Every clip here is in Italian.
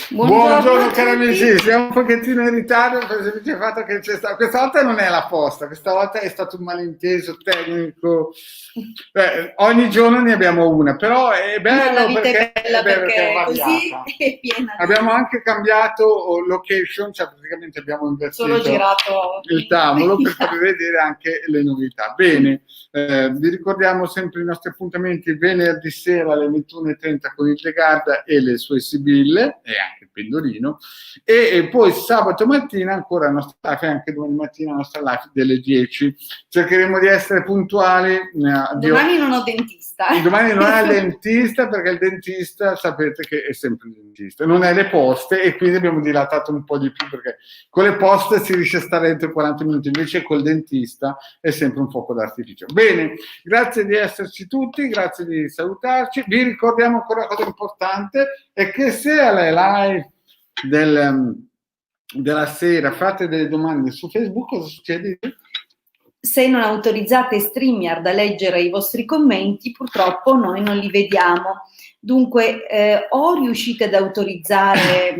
Buongiorno cari amici, siamo un pochettino in ritardo per il semplice fatto che questa volta non è la posta, questa volta è stato un malinteso tecnico. Ogni giorno ne abbiamo una, però è bello La vita perché è bella è perché così variata. è piena Abbiamo di... anche cambiato location, cioè praticamente abbiamo Solo invertito girato il tavolo per farvi vedere anche le novità. Bene, vi ricordiamo sempre i nostri appuntamenti venerdì sera alle 21:30 con il Legarda e le sue sibille e anche il pendolino, e poi sabato mattina ancora la nostra live e anche domani mattina la nostra live delle 10. Cercheremo di essere puntuali. Domani non ho dentista. Domani non è il dentista, perché il dentista sapete che è sempre il dentista, non è le poste, e quindi abbiamo dilatato un po' di più, perché con le poste si riesce a stare dentro 40 minuti, invece col dentista è sempre un fuoco d'artificio. Bene, grazie di esserci tutti, grazie di salutarci. Vi ricordiamo ancora una cosa importante, è che se alle live della sera fate delle domande su Facebook, cosa succede? Se non autorizzate StreamYard a leggere i vostri commenti, purtroppo noi non li vediamo. Dunque, o riuscite ad autorizzare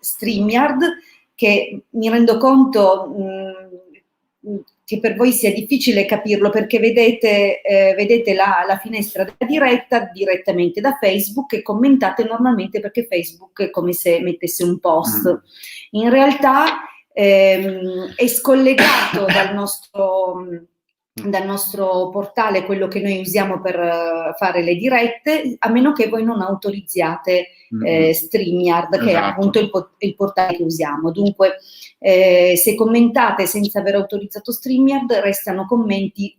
StreamYard, che mi rendo conto che per voi sia difficile capirlo, perché vedete la finestra della diretta direttamente da Facebook e commentate normalmente, perché Facebook è come se mettesse un post. In realtà è scollegato dal nostro portale, quello che noi usiamo per fare le dirette, a meno che voi non autorizziate StreamYard, che è appunto il portale che usiamo. Dunque, se commentate senza aver autorizzato StreamYard, restano commenti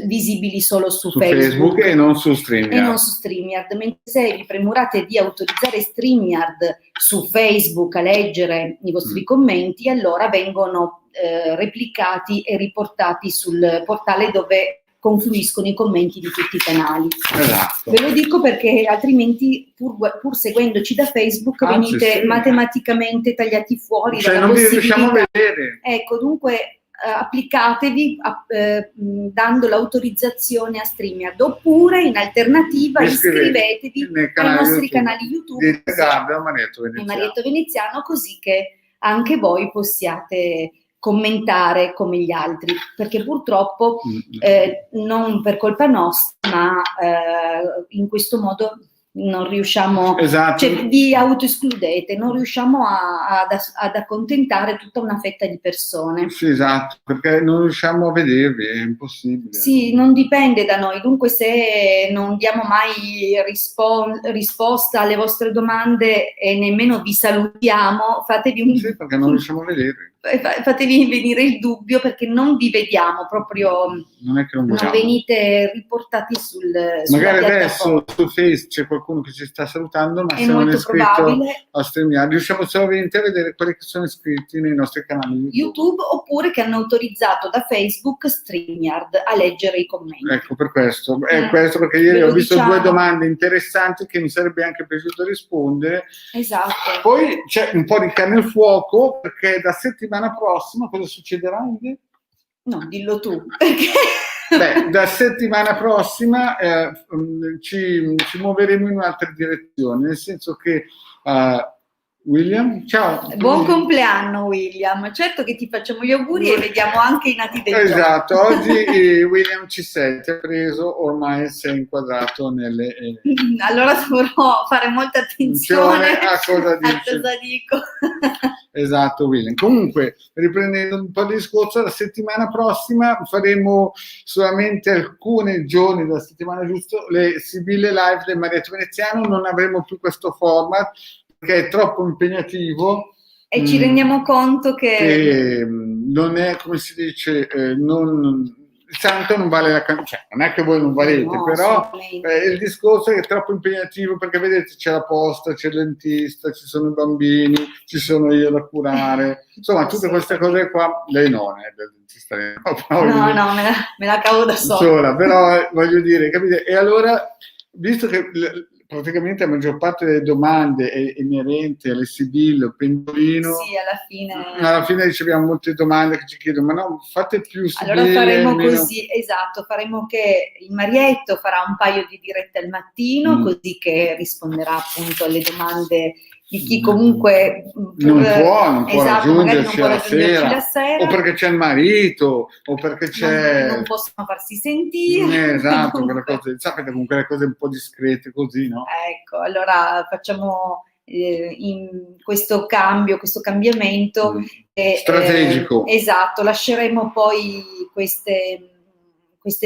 visibili solo su Facebook e non su StreamYard. Mentre se vi premurate di autorizzare StreamYard su Facebook a leggere i vostri commenti, allora vengono replicati e riportati sul portale dove confluiscono i commenti di tutti i canali. Esatto. Ve lo dico perché altrimenti, pur seguendoci da Facebook, venite matematicamente tagliati fuori dalla non possibilità. Vi riusciamo a vedere. Ecco, dunque applicatevi dando l'autorizzazione a StreamYard, oppure in alternativa iscrivetevi ai nostri canali YouTube di Legarda e Marietto Veneziano, così che anche voi possiate commentare come gli altri, perché purtroppo non per colpa nostra, ma in questo modo non riusciamo, cioè vi autoescludete, non riusciamo ad accontentare tutta una fetta di persone. Sì, esatto, perché non riusciamo a vedervi, è impossibile. Sì, non dipende da noi, dunque se non diamo mai risposta alle vostre domande e nemmeno vi salutiamo, fatevi un... Sì, perché non riusciamo a vedervi. Fatevi venire il dubbio, perché non vi vediamo proprio, non è che non venite riportati sulla magari adesso su Facebook c'è qualcuno che ci sta salutando, ma se non è iscritto a StreamYard, riusciamo solamente a vedere quelli che sono iscritti nei nostri canali YouTube, oppure che hanno autorizzato da Facebook StreamYard a leggere i commenti. Ecco, per questo è questo, perché ieri ho visto due domande interessanti che mi sarebbe anche piaciuto rispondere. Esatto. Poi c'è un po' di carne al fuoco, perché da settimana prossima cosa succederà? No, dillo tu. Beh, da settimana prossima ci muoveremo in un'altra direzione, nel senso che William, ciao. Buon compleanno William, certo che ti facciamo gli auguri e vediamo anche i nati del giorno. Esatto, oggi William C6 ti ha preso, ormai sei inquadrato nelle... Allora dovrò fare molta attenzione a cosa dico. Esatto, William. Comunque, riprendendo un po' il discorso, la settimana prossima faremo solamente alcuni giorni della settimana, giusto, le sibille live del Marietto Veneziano. Non avremo più questo format perché è troppo impegnativo. E ci rendiamo conto che non è, come si dice, il santo non vale la cioè, non è che voi non valete, però il discorso è troppo impegnativo, perché vedete c'è la posta, c'è il dentista, ci sono i bambini, ci sono io da curare, insomma tutte queste cose qua. Lei non è del dentista, no, me la cavo da sola. Però voglio dire, capite? E allora, visto che praticamente la maggior parte delle domande è inerente alle Sibillo, Pendolino. Sì, alla fine riceviamo molte domande che ci chiedono, ma no, fate più Sibille. Allora faremo così, esatto, faremo che il Marietto farà un paio di dirette al mattino, così che risponderà appunto alle domande di chi comunque non può esatto, magari non raggiungerci può raggiungerci la sera, o perché c'è il marito, o perché c'è... non possono farsi sentire. Esatto, quelle cose, sapete, comunque le cose un po' discrete così, no? Ecco, allora facciamo in questo cambiamento strategico. Esatto, lasceremo poi queste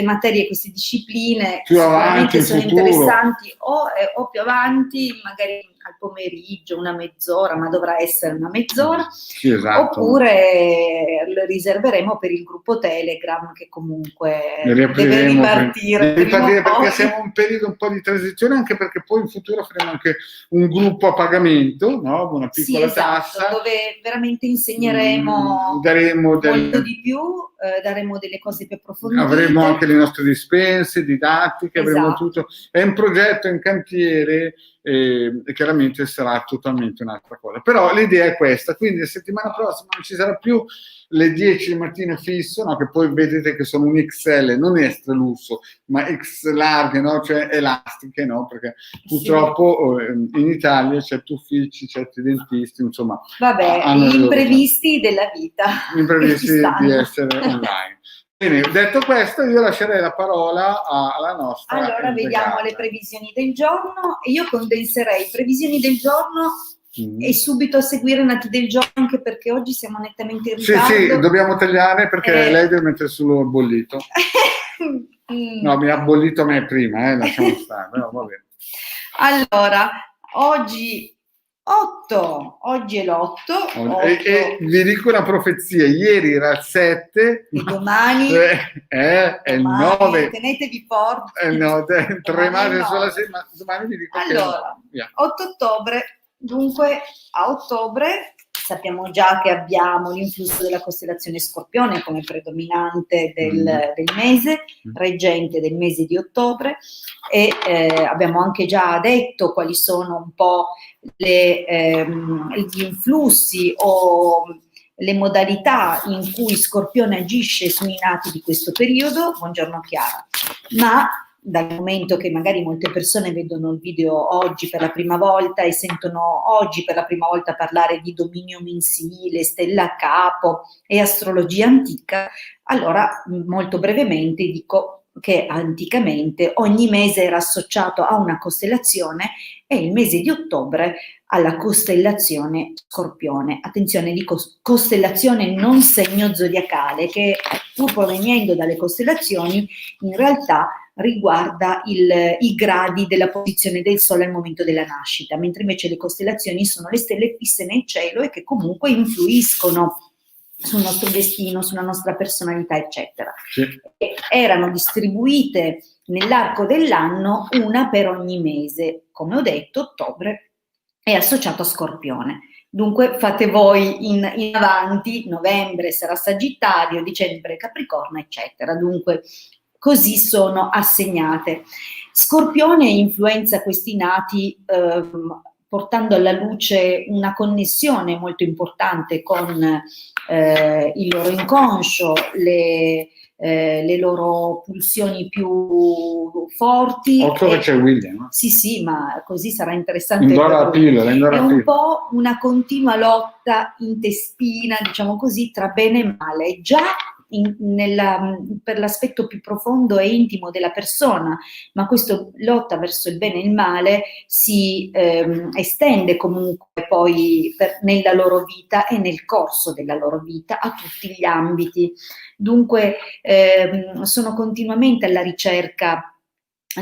materie, queste discipline più avanti in sono futuro. Interessanti o più avanti, magari al pomeriggio, una mezz'ora, ma dovrà essere una mezz'ora, sì, esatto. Oppure lo riserveremo per il gruppo Telegram che comunque deve ripartire perché siamo in un periodo un po' di transizione, anche perché poi in futuro faremo anche un gruppo a pagamento, no? Una piccola tassa dove veramente insegneremo daremo molto di più, daremo delle cose più approfondite, avremo anche le nostre dispense didattiche, avremo tutto, è un progetto in cantiere e chiaramente sarà totalmente un'altra cosa, però l'idea è questa, quindi la settimana prossima non ci sarà più le 10 del mattino fisso, no? Che poi vedete che sono un XL, non extra lusso, ma X larghe, no? Cioè elastiche, no? Perché purtroppo in Italia certi uffici, certi dentisti, insomma, vabbè, gli imprevisti della vita, imprevisti di essere online. Bene, detto questo, io lascerei la parola alla nostra. Allora, vediamo le previsioni del giorno. Io condenserei previsioni del giorno e subito a seguire nati del giorno, anche perché oggi siamo nettamente in ritardo. Sì, dobbiamo tagliare perché lei deve mettere sul bollito. No, mi ha bollito a me prima, lasciamo stare, però va bene. Allora, oggi è l'8. E vi dico una profezia, ieri era il 7 e domani è il 9. Tenetevi forti. No, tremate sulla sera, domani vi dico allora, 8 ottobre, dunque a ottobre sappiamo già che abbiamo l'influsso della costellazione Scorpione come predominante del mese, reggente del mese di ottobre, e abbiamo anche già detto quali sono un po' gli influssi o le modalità in cui Scorpione agisce sui nati di questo periodo. Buongiorno Chiara. Ma dal momento che magari molte persone vedono il video oggi per la prima volta e sentono oggi per la prima volta parlare di dominio mensile, stella a capo e astrologia antica, allora molto brevemente dico che anticamente ogni mese era associato a una costellazione e il mese di ottobre alla costellazione Scorpione. Attenzione, dico costellazione, non segno zodiacale, che pur provenendo dalle costellazioni in realtà riguarda i gradi della posizione del Sole al momento della nascita, mentre invece le costellazioni sono le stelle fisse nel cielo e che comunque influiscono sul nostro destino, sulla nostra personalità, eccetera. Sì. E erano distribuite nell'arco dell'anno, una per ogni mese. Come ho detto, ottobre è associato a Scorpione. Dunque fate voi in avanti, novembre sarà Sagittario, dicembre Capricorno, eccetera. Dunque così sono assegnate. Scorpione influenza questi nati portando alla luce una connessione molto importante con il loro inconscio, le loro pulsioni più forti. Occhio che c'è William. No? Sì, ma così sarà interessante. È un po' una continua lotta intestina, diciamo così, tra bene e male. Già per l'aspetto più profondo e intimo della persona, ma questa lotta verso il bene e il male si estende comunque poi nella loro vita e nel corso della loro vita a tutti gli ambiti. Dunque sono continuamente alla ricerca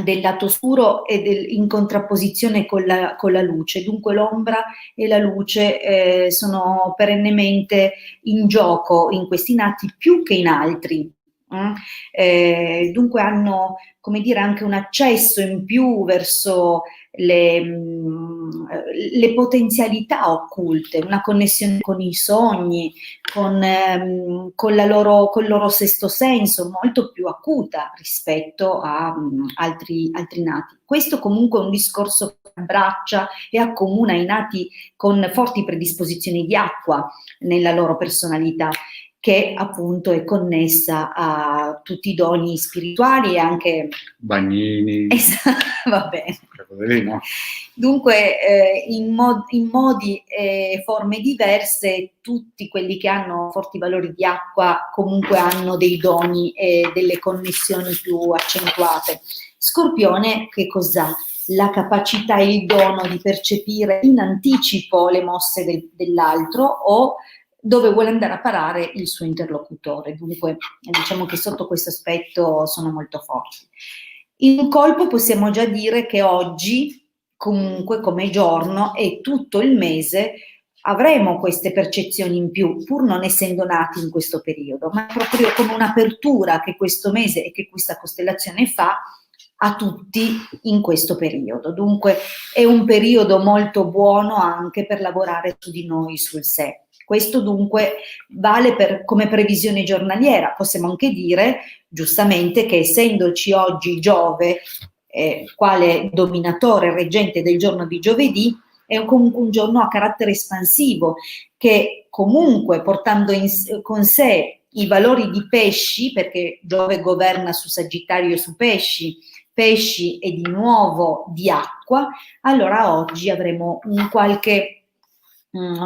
del lato oscuro e in contrapposizione con la luce, dunque l'ombra e la luce sono perennemente in gioco in questi nati più che in altri. Dunque hanno, come dire, anche un accesso in più verso le potenzialità occulte, una connessione con i sogni, con col loro sesto senso, molto più acuta rispetto a altri nati. Questo comunque è un discorso che abbraccia e accomuna i nati con forti predisposizioni di acqua nella loro personalità, che appunto è connessa a tutti i doni spirituali e anche... Bagnini. Va bene. No? Dunque, in modi e forme diverse, tutti quelli che hanno forti valori di acqua comunque hanno dei doni e delle connessioni più accentuate. Scorpione, che cos'ha? La capacità e il dono di percepire in anticipo le mosse dell'altro o dove vuole andare a parare il suo interlocutore. Dunque, diciamo che sotto questo aspetto sono molto forti. In un colpo possiamo già dire che oggi, comunque come giorno e tutto il mese, avremo queste percezioni in più, pur non essendo nati in questo periodo, ma proprio come un'apertura che questo mese e che questa costellazione fa a tutti in questo periodo. Dunque è un periodo molto buono anche per lavorare su di noi, sul sé. Questo dunque vale come previsione giornaliera. Possiamo anche dire, giustamente, che essendoci oggi Giove, quale dominatore reggente del giorno di giovedì, è comunque un giorno a carattere espansivo, che comunque portando con sé i valori di pesci, perché Giove governa su Sagittario e su pesci e di nuovo di acqua, allora oggi avremo un qualche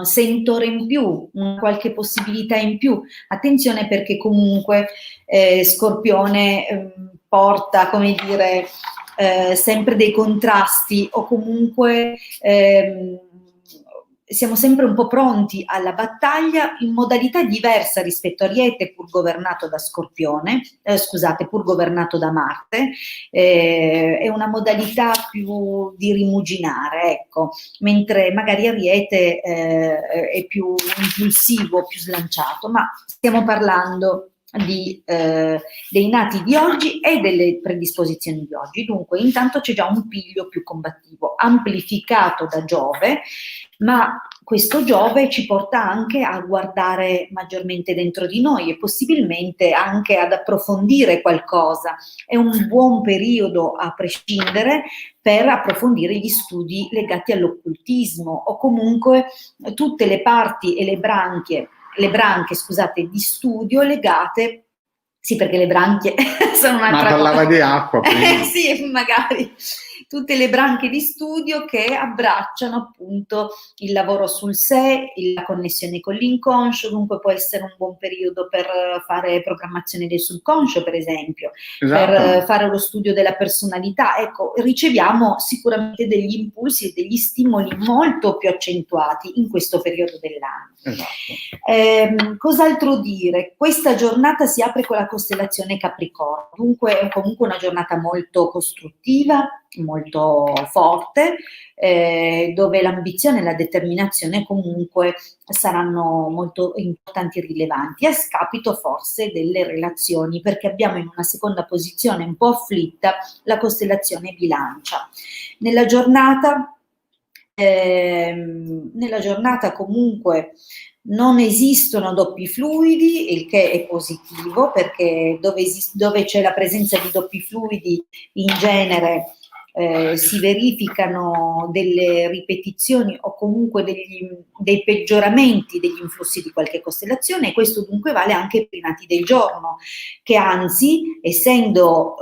sentore in più, una qualche possibilità in più. Attenzione, perché comunque Scorpione porta, come dire, sempre dei contrasti, o comunque siamo sempre un po' pronti alla battaglia in modalità diversa rispetto a Ariete, pur governato da Scorpione, pur governato da Marte, è una modalità più di rimuginare, ecco, mentre magari Ariete è più impulsivo, più slanciato, ma stiamo parlando dei nati di oggi e delle predisposizioni di oggi. Dunque, intanto c'è già un piglio più combattivo, amplificato da Giove, ma questo Giove ci porta anche a guardare maggiormente dentro di noi e possibilmente anche ad approfondire qualcosa. È un buon periodo, a prescindere, per approfondire gli studi legati all'occultismo, o comunque tutte le parti e le branche, scusate, di studio legate, sì, perché le branchie sono un'altra cosa. Ma parlava di acqua. Sì, magari. Tutte le branche di studio che abbracciano appunto il lavoro sul sé, la connessione con l'inconscio. Dunque può essere un buon periodo per fare programmazione del subconscio, per esempio, esatto, per fare lo studio della personalità. Ecco, riceviamo sicuramente degli impulsi e degli stimoli molto più accentuati in questo periodo dell'anno. Esatto. Cos'altro dire? Questa giornata si apre con la costellazione Capricorno, dunque è comunque una giornata molto costruttiva, molto forte, dove l'ambizione e la determinazione comunque saranno molto importanti e rilevanti, a scapito forse delle relazioni, perché abbiamo in una seconda posizione un po' afflitta la costellazione Bilancia. Nella giornata comunque non esistono doppi fluidi, il che è positivo, perché dove c'è la presenza di doppi fluidi in genere si verificano delle ripetizioni o comunque dei peggioramenti degli influssi di qualche costellazione, e questo dunque vale anche per i nati del giorno, che anzi, essendo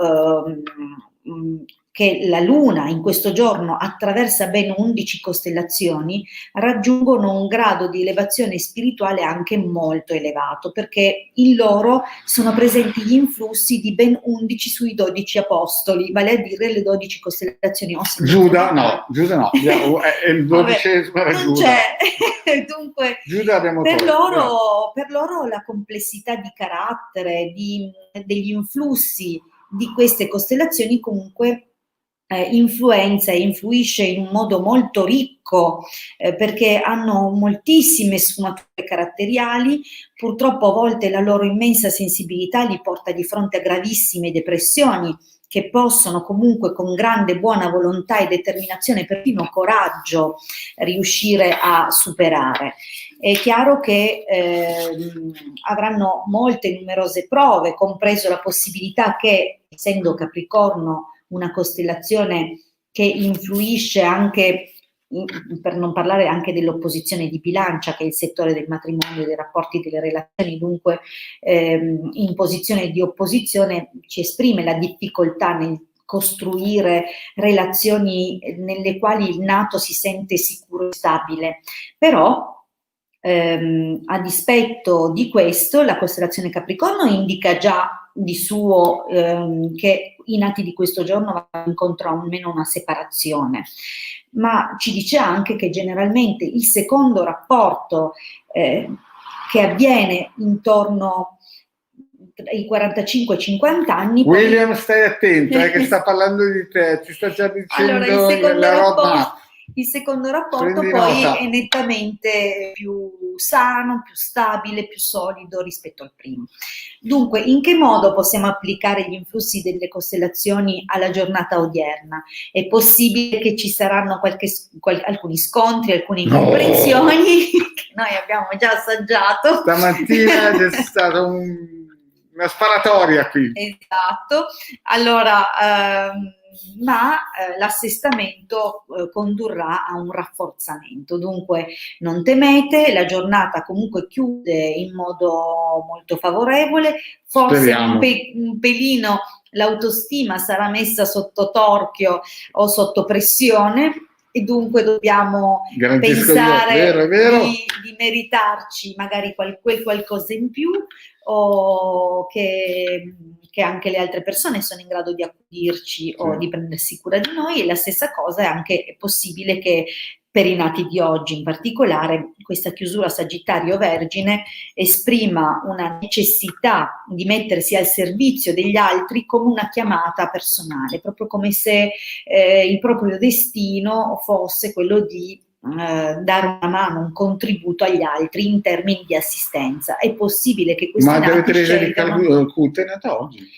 che la Luna in questo giorno attraversa ben 11 costellazioni, raggiungono un grado di elevazione spirituale anche molto elevato, perché in loro sono presenti gli influssi di ben 11 sui 12 apostoli, vale a dire le 12 costellazioni. Giuda no, è il 12esimo era non Giuda. C'è. Dunque, Giuda per loro la complessità di carattere, degli influssi di queste costellazioni comunque influenza e influisce in un modo molto ricco perché hanno moltissime sfumature caratteriali. Purtroppo a volte la loro immensa sensibilità li porta di fronte a gravissime depressioni che possono comunque con grande buona volontà e determinazione, perfino coraggio, riuscire a superare. È chiaro che avranno molte numerose prove, compreso la possibilità che, essendo Capricorno una costellazione che influisce anche, per non parlare anche dell'opposizione di Bilancia, che è il settore del matrimonio, dei rapporti, delle relazioni, dunque in posizione di opposizione ci esprime la difficoltà nel costruire relazioni nelle quali il nato si sente sicuro e stabile. Però a dispetto di questo, la costellazione Capricorno indica già di suo che i nati di questo giorno vanno incontro a almeno una separazione, ma ci dice anche che generalmente il secondo rapporto che avviene intorno ai 45-50 anni. William, poi... stai attento, che sta parlando di te, ti sta già dicendo allora, la roba. Il secondo rapporto poi è nettamente più sano, più stabile, più solido rispetto al primo. Dunque, in che modo possiamo applicare gli influssi delle costellazioni alla giornata odierna? È possibile che ci saranno alcuni scontri, alcune incomprensioni che noi abbiamo già assaggiato. Stamattina c'è stata una sparatoria qui. Esatto. Allora... ma l'assestamento condurrà a un rafforzamento, dunque non temete, la giornata comunque chiude in modo molto favorevole, forse un pelino l'autostima sarà messa sotto torchio o sotto pressione e dunque dobbiamo pensare di meritarci magari quel qualcosa in più o che anche le altre persone sono in grado di accudirci o di prendersi cura di noi, e la stessa cosa è possibile che per i nati di oggi in particolare questa chiusura Sagittario-Vergine esprima una necessità di mettersi al servizio degli altri come una chiamata personale, proprio come se il proprio destino fosse quello di dare una mano, un contributo agli altri in termini di assistenza. È possibile che questi nati Madre Teresa di Calcutta è nata oggi?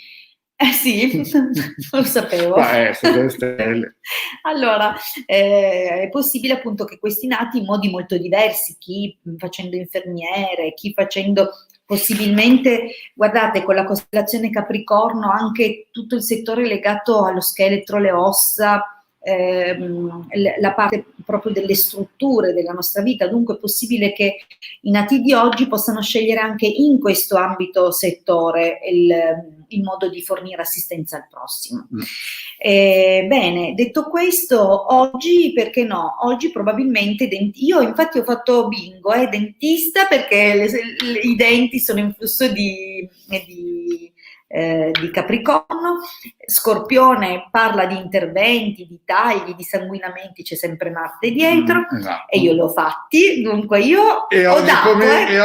Sì, non lo sapevo. Sono stelle. Allora, è possibile appunto che questi nati in modi molto diversi, chi facendo infermiere, chi facendo possibilmente, guardate, con la costellazione Capricorno anche tutto il settore legato allo scheletro, le ossa, la parte proprio delle strutture della nostra vita, dunque è possibile che i nati di oggi possano scegliere anche in questo ambito settore il modo di fornire assistenza al prossimo. Bene, detto questo, oggi perché no? Oggi probabilmente io infatti ho fatto bingo, dentista, perché i denti sono in flusso di Capricorno. Scorpione parla di interventi, di tagli, di sanguinamenti, c'è sempre Marte dietro, esatto. E io li ho fatti, dunque io ho dato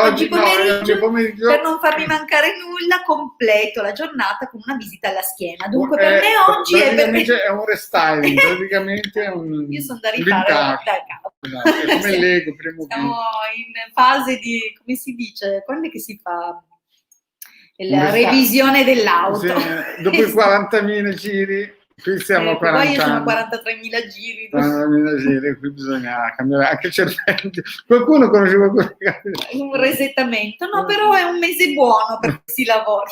oggi pomeriggio, per non farmi mancare nulla, completo la giornata con una visita alla schiena, dunque per me oggi è un restyling, praticamente è un io sono da rifare da capo. Esatto, è come Lego, siamo in fase di, come si dice, quando è che si fa la revisione dell'auto? Sì, dopo i 40.000 giri, qui siamo a 40. Poi io sono 43.000 giri. 40.000 giri, qui bisogna cambiare anche il cervello. Qualcuno conosce qualcuno? Un resettamento, no, però è un mese buono per questi lavori.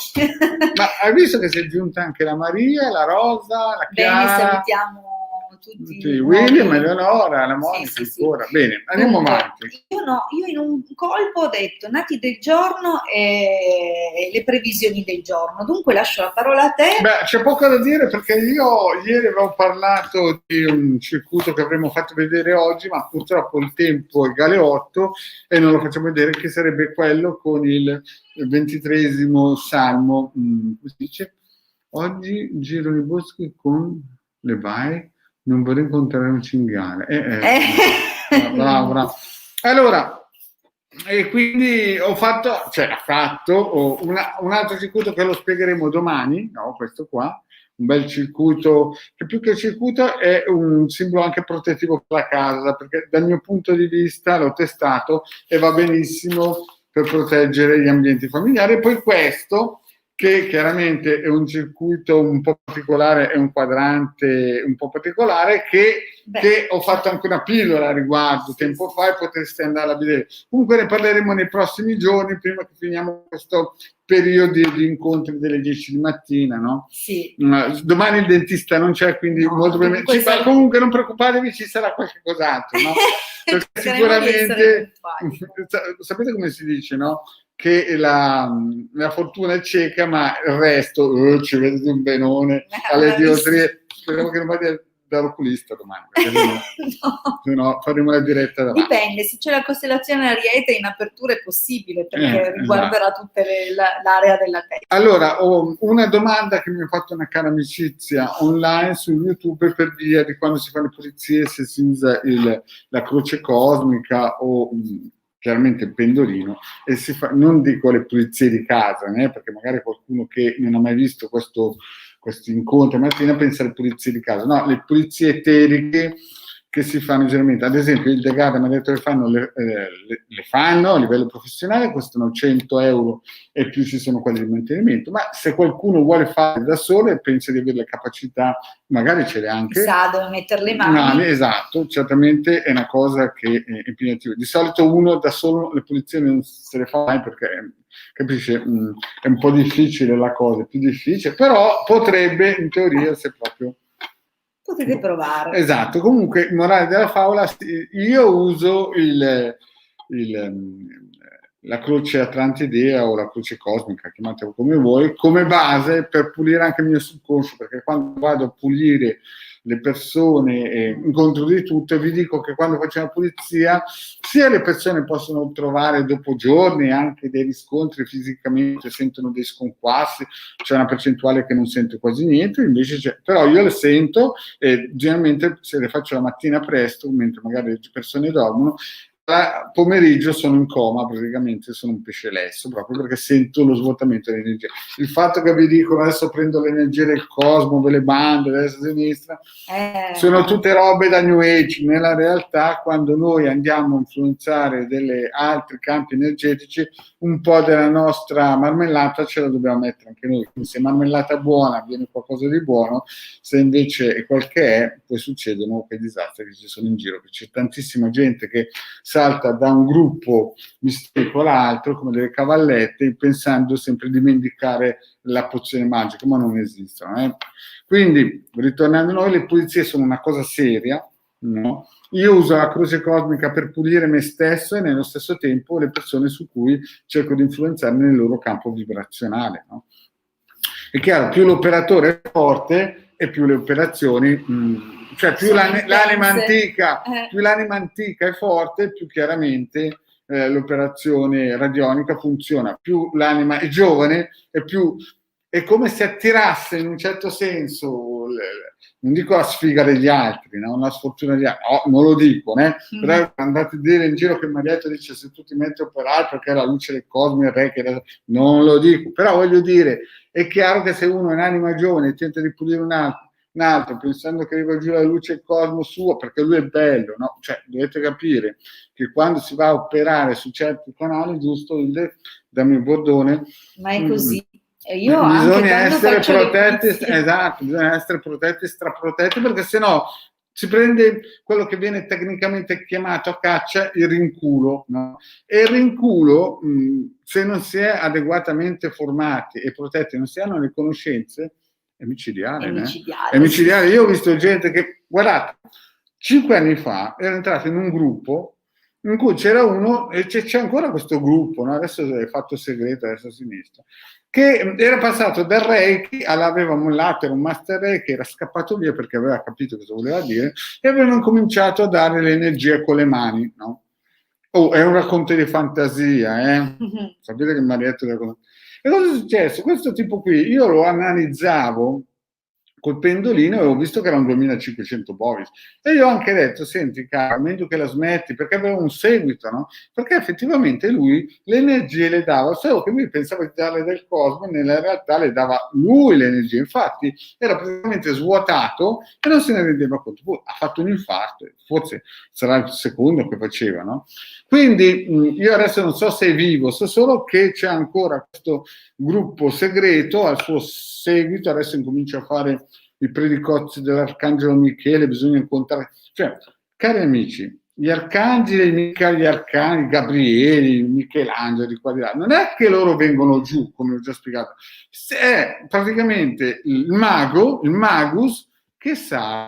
Ma hai visto che si è giunta anche la Maria, la Rosa, la Chiara? Bene, salutiamo tutti. William, Eleonora, la Monica, ancora. Sì. Bene, andiamo avanti. Io in un colpo ho detto nati del giorno e le previsioni del giorno, dunque lascio la parola a te. Beh, c'è poco da dire perché io ieri avevo parlato di un circuito che avremmo fatto vedere oggi, ma purtroppo il tempo è galeotto e non lo facciamo vedere, che sarebbe quello con il 23esimo salmo. Come si dice? Oggi giro nei boschi con le baie. Non vorrei incontrare un cinghiale. Bravo. Allora, e quindi ho fatto un altro circuito che lo spiegheremo domani, no, questo qua, un bel circuito, che più che circuito è un simbolo anche protettivo per la casa, perché dal mio punto di vista l'ho testato e va benissimo per proteggere gli ambienti familiari. E poi questo, che chiaramente è un circuito un po' particolare, è un quadrante un po' particolare, che ho fatto anche una pillola a riguardo tempo fa e potreste andare a vedere. Comunque ne parleremo nei prossimi giorni, prima che finiamo questo periodo di incontri delle 10 di mattina, no? Sì. Domani il dentista non c'è, quindi no, molto probabilmente comunque non preoccupatevi, ci sarà qualche cos'altro, no? Perché sicuramente sapete come si dice, no? Che la fortuna è cieca, ma il resto ci vedete un benone alle diotrie. Speriamo che non vada dall'oculista domani, perché se no faremo la diretta davanti. Dipende, se c'è la costellazione Ariete in apertura è possibile, perché riguarderà tutta l'area della testa. Allora, ho una domanda che mi ha fatto una cara amicizia online su YouTube per via di quando si fanno le pulizie, se si usa la croce cosmica o chiaramente il pendolino, e si fa, non dico le pulizie di casa, perché magari qualcuno che non ha mai visto questo incontro mattina pensa alle pulizie di casa, no, le pulizie eteriche che si fanno generalmente. Ad esempio il Degada mi ha detto che le fanno a livello professionale, costano 100 euro e più ci sono quelli di mantenimento, ma se qualcuno vuole fare da solo e pensa di avere le capacità, magari ce le ha anche. Sa dove mettere le mani. Esatto, certamente è una cosa che è impegnativa. Di solito uno da solo le pulizie non se le fa mai perché, capisce, è un po' difficile la cosa, è più difficile, però potrebbe in teoria, se proprio... Potete provare. Esatto, comunque, morale della favola, io uso la croce atlantidea o la croce cosmica, chiamatela come vuoi, come base per pulire anche il mio subconscio, perché quando vado a pulire le persone incontro di tutto, e vi dico che quando facciamo pulizia sia le persone possono trovare dopo giorni anche dei riscontri fisicamente, sentono dei sconquassi, c'è una percentuale che non sente quasi niente, invece però io le sento e generalmente se le faccio la mattina presto, mentre magari le persone dormono, a pomeriggio sono in coma, praticamente sono un pesce lesso, proprio perché sento lo svuotamento dell'energia. Il fatto che vi dico adesso prendo l'energia del cosmo, delle bande, destra e sinistra, sono tutte robe da New Age. Nella realtà, quando noi andiamo a influenzare degli altri campi energetici, un po' della nostra marmellata ce la dobbiamo mettere anche noi. Quindi se marmellata buona viene qualcosa di buono, se invece è quel che è, poi succedono quei disastri che ci sono in giro, che c'è tantissima gente che salta da un gruppo misterico all'altro come delle cavallette, pensando sempre di vendicare la pozione magica, ma non esistono. Quindi, ritornando a noi, le pulizie sono una cosa seria, no? Io uso la croce cosmica per pulire me stesso e nello stesso tempo le persone su cui cerco di influenzare nel loro campo vibrazionale, no? È chiaro, più l'operatore è forte e più le operazioni, cioè più l'anima antica è forte, più chiaramente l'operazione radionica funziona. Più l'anima è giovane e più è come se attirasse in un certo senso, non dico la sfiga degli altri, no? La sfortuna degli altri, no, non lo dico, però andate a dire in giro che Marietto dice se tu ti metti a operare perché la luce del cosmo è re, non lo dico, però voglio dire, è chiaro che se uno è un'anima giovane e tenta di pulire un altro pensando che arriva giù la luce del cosmo suo perché lui è bello, no? Cioè dovete capire che quando si va a operare su certi canali, giusto, dammi il bordone, ma è così. Io bisogna essere protetti, esatto, bisogna essere protetti, straprotetti, perché sennò si prende quello che viene tecnicamente chiamato a caccia il rinculo, no? E il rinculo, se non si è adeguatamente formati e protetti, non si hanno le conoscenze, è micidiale. È micidiale. Io ho visto gente che, guardate, 5 anni fa ero entrato in un gruppo in cui c'era uno, e c'è ancora questo gruppo, no? Adesso è fatto segreto, adesso a sinistra, che era passato dal Reiki, l'aveva mollato, era un master Reiki, era scappato via perché aveva capito cosa voleva dire, e avevano cominciato a dare l'energia con le mani, no? Oh, è un racconto di fantasia, Sapete che Marietto... E cosa è successo? Questo tipo qui, io lo analizzavo col pendolino e ho visto che erano 2500 bovis e io ho anche detto, senti cara, meglio che la smetti, perché aveva un seguito, no? Perché effettivamente lui le energie le dava, solo che lui pensava di darle del cosmo, nella realtà le dava lui le energie, infatti era praticamente svuotato e non se ne rendeva conto. Poi ha fatto un infarto, forse sarà il secondo che faceva, no? Quindi io adesso non so se è vivo, so solo che c'è ancora questo gruppo segreto al suo seguito, adesso incomincia a fare i predicozzi dell'arcangelo Michele, bisogna incontrare, cioè, cari amici, gli arcangeli, mica gli arcani, Gabriele, Michelangelo, di qua di là, non è che loro vengono giù, come ho già spiegato, è praticamente il mago, il magus, che sa.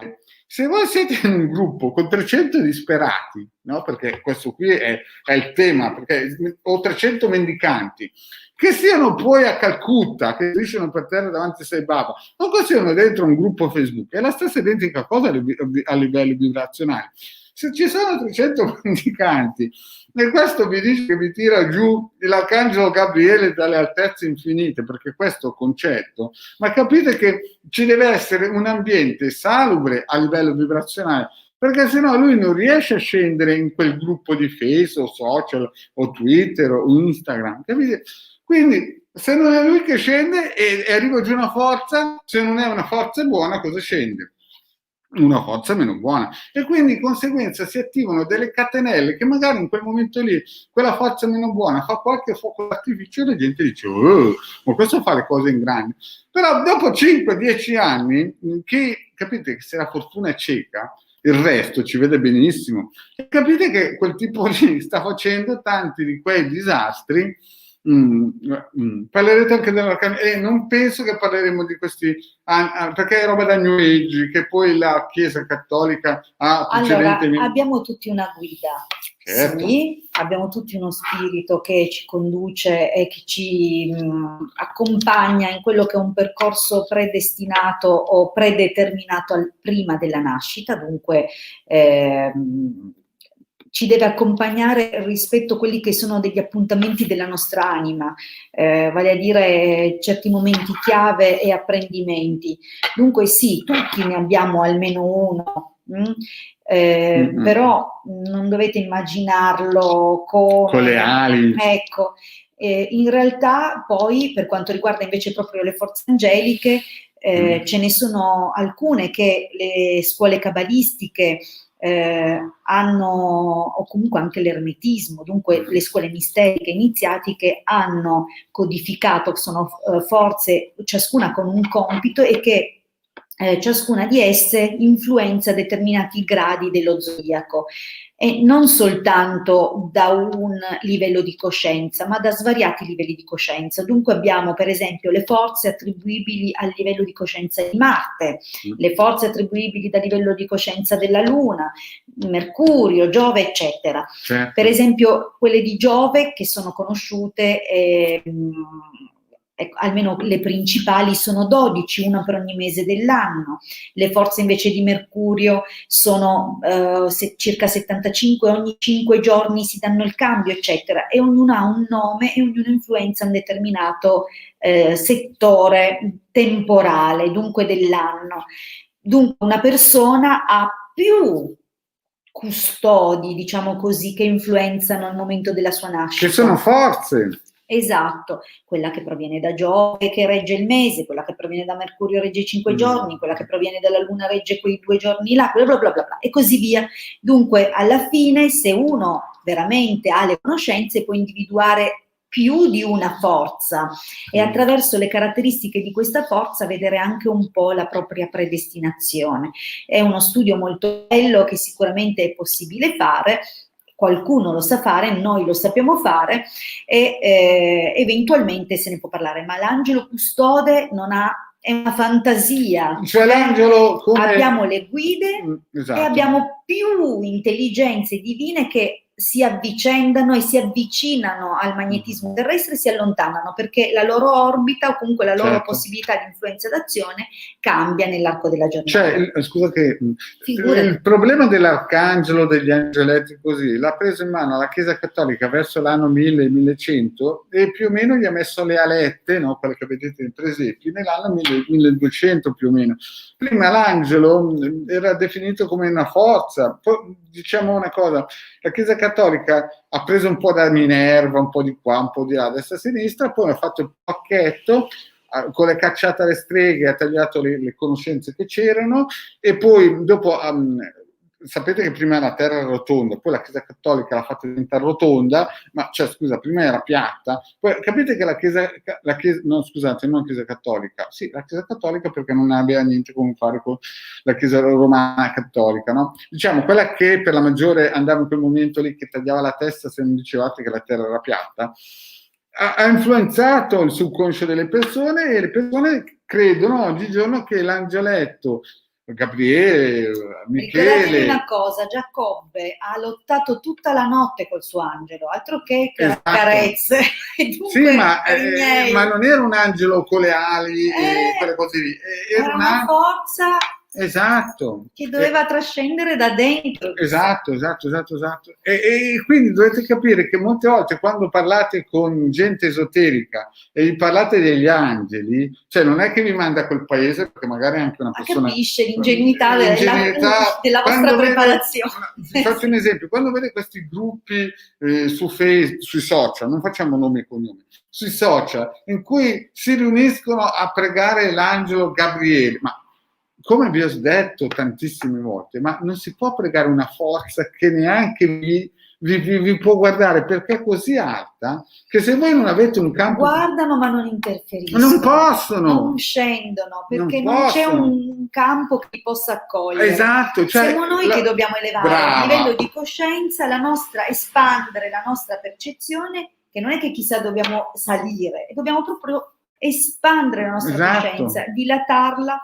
Se voi siete in un gruppo con 300 disperati, no? Perché questo qui è il tema, perché ho 300 mendicanti, che siano poi a Calcutta, che strisciano per terra davanti a Sai Baba, o che siano dentro un gruppo Facebook, è la stessa identica cosa a livello vibrazionale. Se ci sono 300 mendicanti e questo vi dice che vi tira giù l'arcangelo Gabriele dalle altezze infinite, perché questo è il concetto, ma capite che ci deve essere un ambiente salubre a livello vibrazionale, perché sennò lui non riesce a scendere in quel gruppo di Facebook, social o Twitter o Instagram, capite? Quindi se non è lui che scende e arriva giù una forza, se non è una forza buona, cosa scende? Una forza meno buona, e quindi di conseguenza si attivano delle catenelle che magari in quel momento lì quella forza meno buona fa qualche fuoco d'artificio e la gente dice ma questo fa le cose in grande, però dopo 5-10 anni chi, capite che se la fortuna è cieca il resto ci vede benissimo, e capite che quel tipo lì sta facendo tanti di quei disastri. Parlerete anche dell'arcano e non penso che parleremo di questi perché è roba da New Age che poi la Chiesa Cattolica ha precedentemente. Allora, abbiamo tutti una guida, certo. Sì, abbiamo tutti uno spirito che ci conduce e che ci accompagna in quello che è un percorso predestinato o predeterminato prima della nascita, dunque ci deve accompagnare rispetto a quelli che sono degli appuntamenti della nostra anima, vale a dire certi momenti chiave e apprendimenti. Dunque sì, tutti ne abbiamo almeno uno, però non dovete immaginarlo con le ali. Ecco, in realtà poi per quanto riguarda invece proprio le forze angeliche, ce ne sono alcune che le scuole cabalistiche hanno, o comunque anche l'ermetismo, dunque le scuole misteriche iniziatiche hanno codificato, sono forze, ciascuna con un compito e che ciascuna di esse influenza determinati gradi dello zodiaco, e non soltanto da un livello di coscienza, ma da svariati livelli di coscienza. Dunque abbiamo per esempio le forze attribuibili al livello di coscienza di Marte, le forze attribuibili dal livello di coscienza della Luna, Mercurio, Giove, eccetera. Certo. Per esempio quelle di Giove che sono conosciute, almeno le principali sono 12, una per ogni mese dell'anno. Le forze invece di Mercurio sono circa 75, ogni 5 giorni si danno il cambio, eccetera, e ognuna ha un nome e ognuna influenza un determinato settore temporale, dunque dell'anno. Dunque una persona ha più custodi, diciamo così, che influenzano al momento della sua nascita. Che sono forze. Esatto, quella che proviene da Giove che regge il mese, quella che proviene da Mercurio regge i 5 giorni, quella che proviene dalla Luna regge quei 2 giorni là, bla bla bla bla, e così via. Dunque, alla fine, se uno veramente ha le conoscenze, può individuare più di una forza e attraverso le caratteristiche di questa forza vedere anche un po' la propria predestinazione. È uno studio molto bello che sicuramente è possibile fare. Qualcuno lo sa fare, noi lo sappiamo fare e eventualmente se ne può parlare, ma l'angelo custode non ha, è una fantasia. Cioè l'angelo come... Abbiamo le guide, esatto. e abbiamo più intelligenze divine che si avvicendano e si avvicinano al magnetismo terrestre e si allontanano, perché la loro orbita o comunque la loro possibilità di influenza d'azione cambia nell'arco della giornata. Cioè, scusa che il problema dell'arcangelo, degli angeletti così, l'ha preso in mano la Chiesa Cattolica verso l'anno 1000-1100 e più o meno gli ha messo le alette, no, quelle che vedete nei presepi, nell'anno 1200 più o meno. Prima l'angelo era definito come una forza. Poi, diciamo una cosa, la Chiesa Cattolica ha preso un po' da Minerva, un po' di qua, un po' di là, a destra e a sinistra, poi ha fatto il pacchetto, con le cacciate alle streghe ha tagliato le conoscenze che c'erano e poi dopo sapete che prima la terra era rotonda, poi la Chiesa Cattolica l'ha fatta diventare rotonda, ma cioè scusa, prima era piatta, poi capite che la Chiesa no scusate, non la Chiesa Cattolica, sì, la Chiesa Cattolica perché non aveva niente a fare con la Chiesa Romana Cattolica, no? Diciamo, quella che per la maggiore andava in quel momento lì che tagliava la testa se non dicevate che la terra era piatta, ha influenzato il subconscio delle persone e le persone credono oggigiorno che l'angeletto Gabriele, Michele. Ricordatevi una cosa, Giacobbe ha lottato tutta la notte col suo angelo, altro che carezze. Dunque, sì, ma non era un angelo con le ali e quelle cose lì. Era una forza che doveva trascendere da dentro. Esatto. E quindi dovete capire che molte volte quando parlate con gente esoterica e gli parlate degli angeli, cioè non è che vi manda a quel paese perché magari è anche una persona... capisce l'ingenuità della vostra preparazione. Vi faccio un esempio, quando vede questi gruppi su Facebook, sui social, non facciamo nomi e cognomi, sui social, in cui si riuniscono a pregare l'angelo Gabriele, ma come vi ho detto tantissime volte, ma non si può pregare una forza che neanche vi può guardare, perché è così alta che se voi non avete un campo... Guardano ma non interferiscono. Non possono. Non scendono, perché non c'è un campo che li possa accogliere. Esatto. Cioè, siamo noi che dobbiamo elevare a livello di coscienza espandere la nostra percezione, che non è che chissà dobbiamo salire, dobbiamo proprio espandere la nostra coscienza, dilatarla.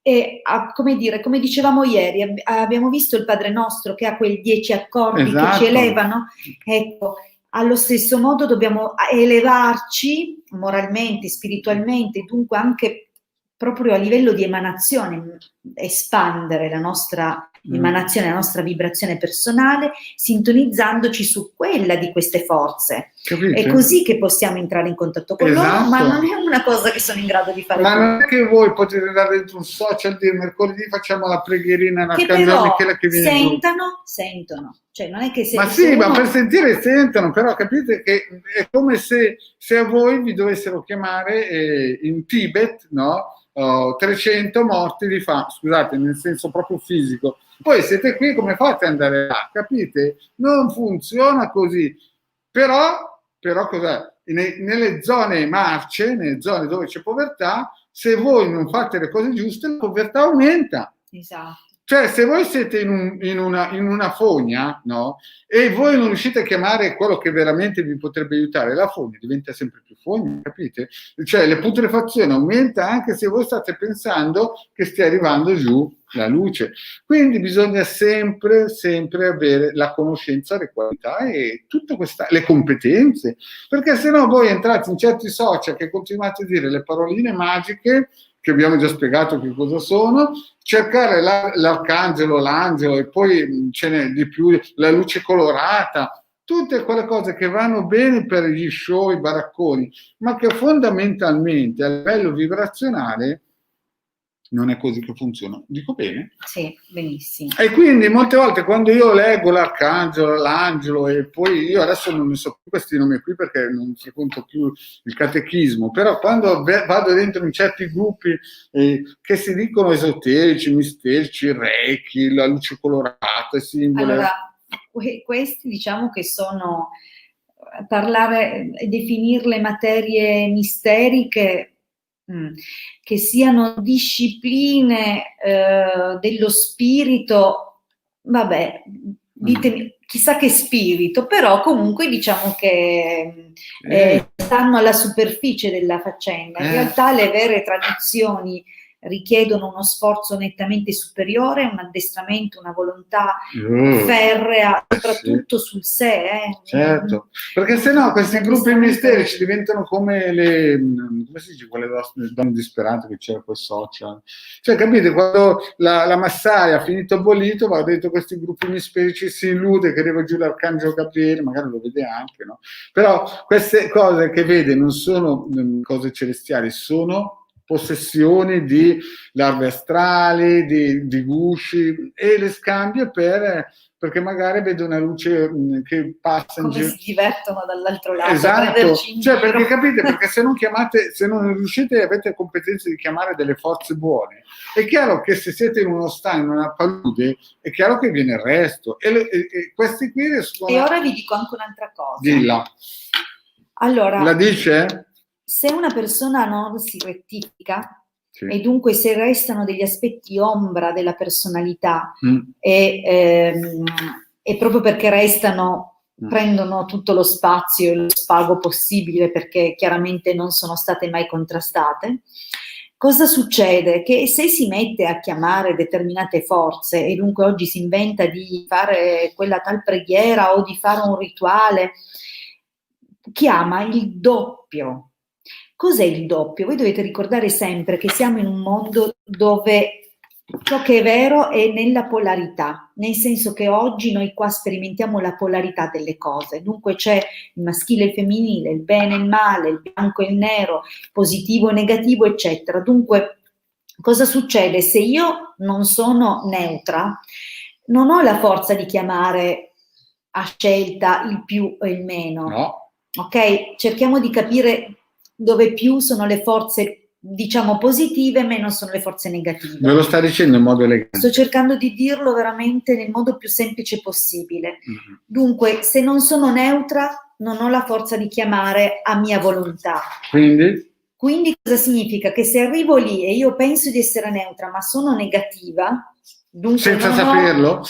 E come dicevamo ieri, abbiamo visto il Padre Nostro che ha quei 10 accordi che ci elevano. Ecco, allo stesso modo dobbiamo elevarci moralmente, spiritualmente, dunque anche proprio a livello di emanazione, espandere la nostra emanazione, la nostra vibrazione personale, sintonizzandoci su quella di queste forze. Capite? È così che possiamo entrare in contatto con loro, ma non è una cosa che sono in grado di fare. Ma non è che voi potete andare dentro un social e dire mercoledì facciamo la preghierina che però che viene sentono. Cioè, non è che ma sì, ma per sentire sentono, però capite che è come se a voi vi dovessero chiamare in Tibet, no? 300 morti di fame, scusate, nel senso proprio fisico. Poi siete qui, come fate ad andare là? Capite? Non funziona così. Però cos'è? Nelle zone marce, nelle zone dove c'è povertà, se voi non fate le cose giuste, la povertà aumenta. Esatto. Cioè, se voi siete in una fogna, no? E voi non riuscite a chiamare quello che veramente vi potrebbe aiutare, la fogna diventa sempre più fogna, capite? Cioè, la putrefazione aumenta anche se voi state pensando che stia arrivando giù la luce. Quindi bisogna sempre avere la conoscenza, le qualità e tutte le competenze, perché se no voi entrate in certi social che continuate a dire le paroline magiche, che abbiamo già spiegato che cosa sono, cercare l'arcangelo, l'angelo e poi ce n'è di più, la luce colorata, tutte quelle cose che vanno bene per gli show, i baracconi, ma che fondamentalmente a livello vibrazionale non è così che funziona. Dico bene? Sì, benissimo. E quindi molte volte quando io leggo l'arcangelo, l'angelo e poi io adesso non ne so più questi nomi qui perché non frequento più il catechismo, però quando vado dentro in certi gruppi che si dicono esoterici, misterici, reiki, la luce colorata, simboli. Allora, questi diciamo che sono parlare e definire le materie misteriche che siano discipline dello spirito, vabbè, ditemi, chissà che spirito, però comunque diciamo che stanno alla superficie della faccenda. In realtà le vere tradizioni richiedono uno sforzo nettamente superiore, un addestramento, una volontà ferrea, soprattutto sul sé. Certo, perché se no questi gruppi misterici diventano come come si dice, quelle donne disperate che c'era quei social. Cioè, capite, quando la massaia ha finito bollito, va dentro questi gruppi misterici, si illude che arriva giù l'arcangelo Gabriele, magari lo vede anche, no? Però queste cose che vede non sono cose celestiali, sono possessioni di larve astrali, di gusci, e le scambia perché magari vede una luce che passa in giro. Come si divertono dall'altro lato. Esatto, cioè, perché capite, perché se non riuscite e avete competenze di chiamare delle forze buone, è chiaro che se siete in uno stagno, in una palude, è chiaro che viene il resto. E questi qui riescono. E ora vi dico anche un'altra cosa. Dilla. Allora, la dice? Se una persona non si rettifica, sì, e dunque se restano degli aspetti ombra della personalità e proprio perché restano, prendono tutto lo spazio e lo spago possibile, perché chiaramente non sono state mai contrastate, cosa succede? Che se si mette a chiamare determinate forze, e dunque oggi si inventa di fare quella tal preghiera o di fare un rituale, chiama il doppio. Cos'è il doppio? Voi dovete ricordare sempre che siamo in un mondo dove ciò che è vero è nella polarità, nel senso che oggi noi qua sperimentiamo la polarità delle cose, dunque c'è il maschile e il femminile, il bene e il male, il bianco e il nero, positivo e negativo, eccetera. Dunque, cosa succede? Se io non sono neutra, non ho la forza di chiamare a scelta il più e il meno. No. Ok? Cerchiamo di capire dove più sono le forze, diciamo, positive, meno sono le forze negative. Me lo sta dicendo in modo elegante. Sto cercando di dirlo veramente nel modo più semplice possibile. Dunque, se non sono neutra, non ho la forza di chiamare a mia volontà. Quindi cosa significa? Che se arrivo lì e io penso di essere neutra, ma sono negativa, dunque senza saperlo,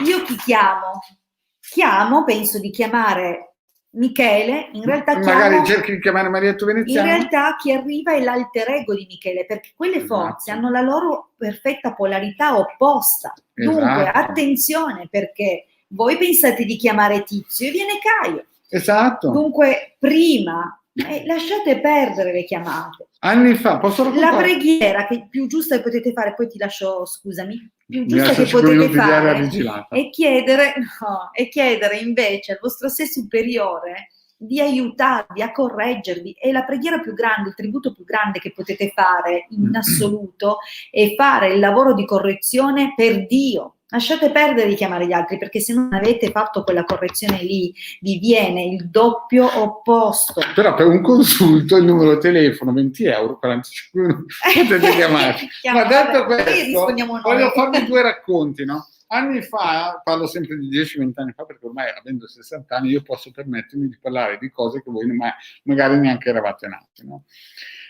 io chi chiamo? Penso di chiamare Michele, in realtà magari cerchi di chiamare Marietto Veneziano. In realtà chi arriva è l'alter ego di Michele, perché quelle forze hanno la loro perfetta polarità opposta. Dunque, attenzione, perché voi pensate di chiamare Tizio e viene Caio. Esatto. Dunque, prima lasciate perdere le chiamate. Anni fa, posso raccontare? La preghiera che più giusta che potete fare, poi ti lascio, scusami, più giusta che potete fare è chiedere invece al vostro sé superiore di aiutarvi a correggervi. È la preghiera più grande, il tributo più grande che potete fare in assoluto, è fare il lavoro di correzione per Dio. Lasciate perdere di chiamare gli altri, perché se non avete fatto quella correzione lì vi viene il doppio opposto. Però per un consulto il numero telefono 20 euro, 45 minuti, potete chiamare. Ma detto questo, voglio farvi due racconti, no? Anni fa, parlo sempre di 10-20 anni fa, perché ormai avendo 60 anni io posso permettermi di parlare di cose che voi magari neanche eravate nati, no?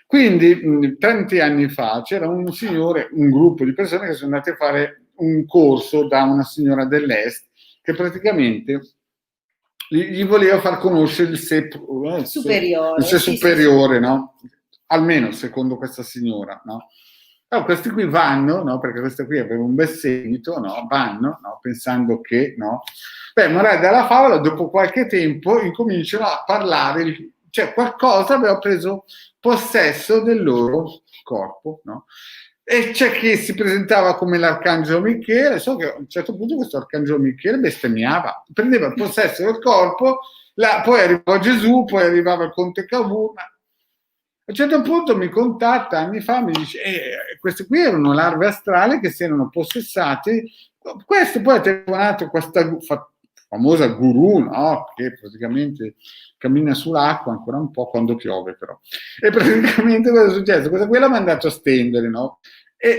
Quindi tanti anni fa c'era un signore, un gruppo di persone che sono andate a fare un corso da una signora dell'Est che praticamente gli voleva far conoscere il sé superiore, no? Almeno secondo questa signora, no? Allora, questi qui vanno, no? Perché questa qui aveva un bel seguito, no? Vanno, no? Pensando che, no? Beh, morale della favola, dopo qualche tempo incominciano a parlare, cioè qualcosa aveva preso possesso del loro corpo, no? E c'è chi si presentava come l'arcangelo Michele, so che a un certo punto questo arcangelo Michele bestemmiava, prendeva possesso del corpo, poi arrivava Gesù, poi arrivava il conte Cavour. A un certo punto mi contatta anni fa, mi dice, queste qui erano larve astrali che si erano possessate, questo poi ha telefonato questa famosa guru, no? Che praticamente cammina sull'acqua ancora un po' quando piove però. E praticamente cosa è successo? Questa qui l'ha mandato a stendere, no?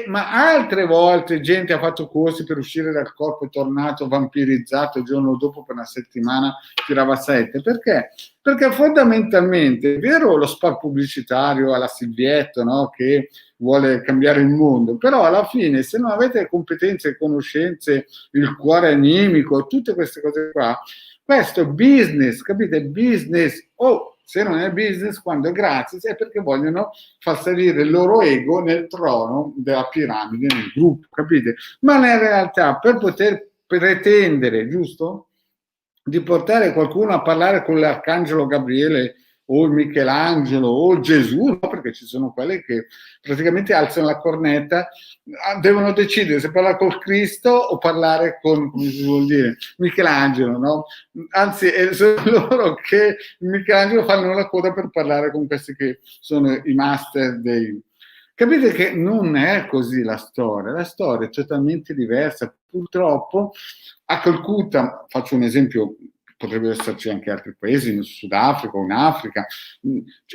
Ma altre volte gente ha fatto corsi per uscire dal corpo, è tornato vampirizzato il giorno dopo per una settimana, tirava 7. Perché? Perché fondamentalmente è vero lo spot pubblicitario alla Silvietto, no? Che vuole cambiare il mondo, però alla fine se non avete competenze, conoscenze, il cuore animico, tutte queste cose qua, questo business, capite? Business, Se non è business, quando è gratis, è perché vogliono far salire il loro ego nel trono della piramide, nel gruppo, capite? Ma in realtà, per poter pretendere, giusto, di portare qualcuno a parlare con l'arcangelo Gabriele o il Michelangelo o il Gesù, no? Perché ci sono quelli che praticamente alzano la cornetta, devono decidere se parlare col Cristo o parlare con, come si vuol dire, Michelangelo, no? Anzi, sono loro che Michelangelo fanno la coda per parlare con questi che sono i master dei... Capite che non è così la storia è totalmente diversa. Purtroppo a Calcutta, faccio un esempio, potrebbero esserci anche altri paesi, in Sudafrica o in Africa,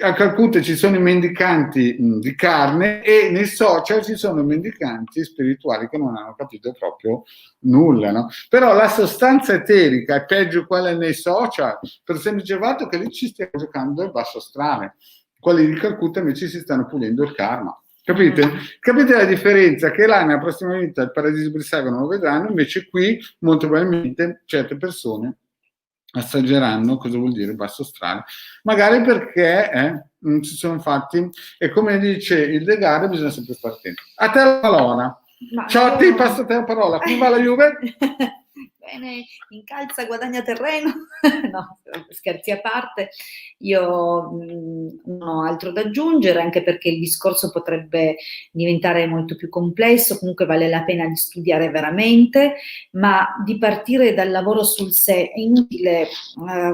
a Calcutta ci sono i mendicanti di carne e nei social ci sono i mendicanti spirituali che non hanno capito proprio nulla, no? Però la sostanza eterica è peggio quella nei social, per il semplice fatto che lì ci stiamo giocando il basso astrale. Quelli di Calcutta invece si stanno pulendo il karma. Capite? Capite la differenza? Che là nella prossima vita il paradiso Brissago non lo vedranno, invece qui molto probabilmente certe persone assaggeranno cosa vuol dire basso astrale, magari perché non si sono fatti, e come dice il De Gare bisogna sempre stare attenti. A te la parola. Ciao, ti passo a te la parola. Come va la Juve? Bene, incalza, guadagna terreno. No, scherzi a parte, io non ho altro da aggiungere, anche perché il discorso potrebbe diventare molto più complesso, comunque vale la pena di studiare veramente, ma di partire dal lavoro sul sé. È inutile